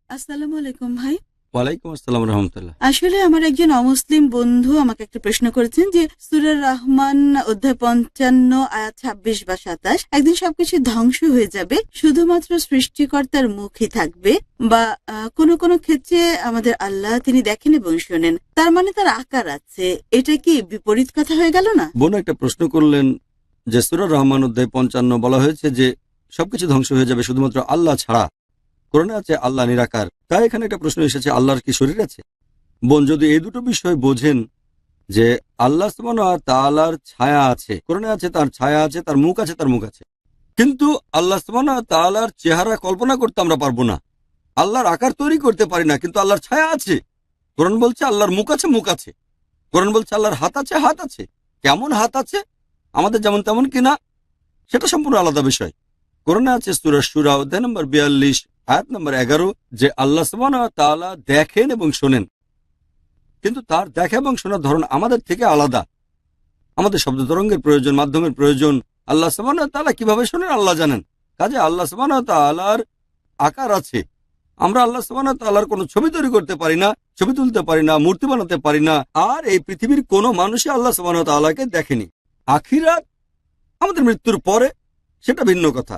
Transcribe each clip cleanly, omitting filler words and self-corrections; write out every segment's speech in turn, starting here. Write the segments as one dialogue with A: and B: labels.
A: আসসালামু আলাইকুম ভাই।
B: ওয়ালাইকুম আসসালাম রহমতুল্লাহ।
A: আসলে আমার একজন অমুসলিম বন্ধু আমাকে একটা প্রশ্ন করেছেন যে সূরা রহমান অধ্যায় 55 আয়াত 26 বা 27 একদিন সবকিছু ধ্বংস হয়ে যাবে, শুধুমাত্র সৃষ্টিকর্তার মুখই থাকবে, বা কোন কোন ক্ষেত্রে আমাদের আল্লাহ তিনি দেখেন এবং শোনেন, তার মানে তার আকার আছে। এটা কি বিপরীত কথা হয়ে গেল না?
B: বোন একটা প্রশ্ন করলেন যে সূরা রহমান অধ্যায় 55 বলা হয়েছে যে সবকিছু ধ্বংস হয়ে যাবে শুধুমাত্র আল্লাহ ছাড়া। কোরআনে আছে আল্লাহ নিরাকার, তাই এখানে একটা প্রশ্ন এসেছে আল্লাহর কি শরীর আছে? বোন, যদি এই দুটো বিষয় বোঝেন যে আল্লাহ সুবহানাহু ওয়া তাআলার ছায়া আছে, কোরআনে আছে তার ছায়া আছে, তার মুখ আছে, তার মুখ আছে, কিন্তু আল্লাহ সুবহানাহু ওয়া তাআলার চেহারা কল্পনা করতে আমরা পারবো না, আল্লাহর আকার তৈরি করতে পারি না, কিন্তু আল্লাহর ছায়া আছে। কোরআন বলছে আল্লাহর মুখ আছে, মুখ আছে। কোরআন বলছে আল্লাহর হাত আছে, হাত আছে। কেমন হাত আছে? আমাদের যেমন তেমন কিনা সেটা সম্পূর্ণ আলাদা বিষয়। কোরআনে আছে সূরা শুরা অধ্যায় নম্বর 42 আয়াত নম্বর 11 যে আল্লাহ সুবহানাহু ওয়া তাআলা দেখেন এবং শোনেন, কিন্তু তার দেখা এবং শোনার ধরন আমাদের থেকে আলাদা। আমাদের শব্দ তরঙ্গের প্রয়োজন, মাধ্যমের প্রয়োজন। আল্লাহ সুবহানাহু ওয়া তাআলা কিভাবে শোনেন আল্লাহ জানেন। কাজে আল্লাহ সুবহানাহু ওয়া তাআলার আকার আছে। আমরা আল্লাহ সুবহানাহু ওয়া তাআলার কোনো ছবি তৈরি করতে পারি না, ছবি তুলতে পারি না, মূর্তি বানাতে পারি না। আর এই পৃথিবীর কোনো মানুষই আল্লাহ সুবহানাহু ওয়া তাআলাকে দেখেনি। আখিরাত আমাদের মৃত্যুর পরে, সেটা ভিন্ন কথা।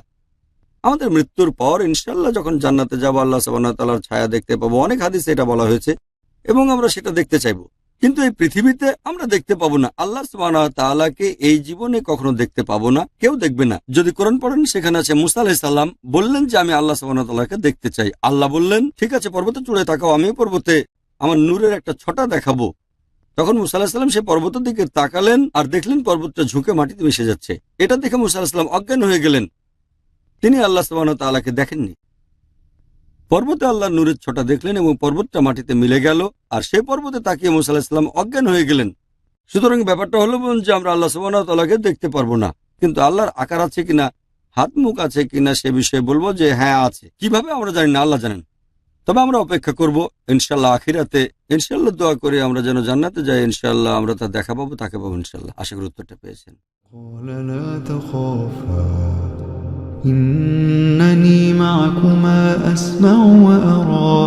B: আমাদের মৃত্যুর পর ইনশাআল্লাহ যখন জান্নাতে যাব আল্লাহ সুবহানাহু ওয়া তাআলার ছায়া দেখতে পাবো। অনেক হাদিসে এটা বলা হয়েছে এবং আমরা সেটা দেখতে চাইবো, কিন্তু এই পৃথিবীতে আমরা দেখতে পাবো না। আল্লাহ সুবহানাহু ওয়া তাআলাকে এই জীবনে কখনো দেখতে পাবো না, কেউ দেখবে না। যদি কোরআন পড়েন সেখানে আছে মুসা আলাইহিস সালাম বললেন যে আমি আল্লাহ সুবহানাহু ওয়া তাআলাকে দেখতে চাই। আল্লাহ বললেন ঠিক আছে, পর্বতে চড়ে তাকাও, আমিও পর্বতে আমার নূরের একটা ছটা দেখাবো। তখন মুসা আলাইহিস সালাম সেই পর্বতের দিকে তাকালেন আর দেখলেন পর্বতটা ঝুঁকে মাটিতে মিশে যাচ্ছে। এটা দেখে মুসা আলাইহিস সালাম অজ্ঞান হয়ে গেলেন, তিনি আল্লাহ সুবহানাহু ওয়া তাআলাকে দেখেননি। পর্বতে আল্লাহর নূরের ছটা দেখলেন এবং পর্বতটা মাটিতে মিলে গেল, আর সেই পর্বতে তাকিয়ে মুসা আলাইহিস সালাম অজ্ঞান হয়ে গেলেন। সুতরাং ব্যাপারটা হলো যে আমরা আল্লাহ সুবহানাহু ওয়া তাআলাকে দেখতে পারবো না, কিন্তু আল্লাহর আকার আছে কিনা, হাত মুখ আছে কিনা সে বিষয়ে বলবো যে হ্যাঁ আছে। কিভাবে আমরা জানি না, আল্লাহ জানেন। তবে আমরা অপেক্ষা করব ইনশাআল্লাহ আখিরাতে, ইনশাআল্লাহ দোয়া করে আমরা যেন জান্নাতে যাই, ইনশাআল্লাহ আমরা তা দেখা পাবো, তাকে পাবো ইনশাআল্লাহ। আশা করি উত্তরটা পেয়েছেন।
C: إنني معكما أسمع وأرى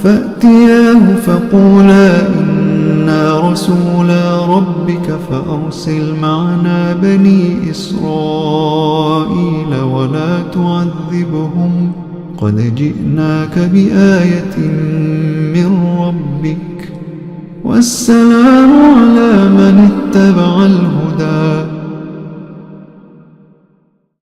C: فأتياه فقولا إنا رسولا ربك فأرسل معنا بني إسرائيل ولا تعذبهم قد جئناك بآية من ربك والسلام على من اتبع الهدى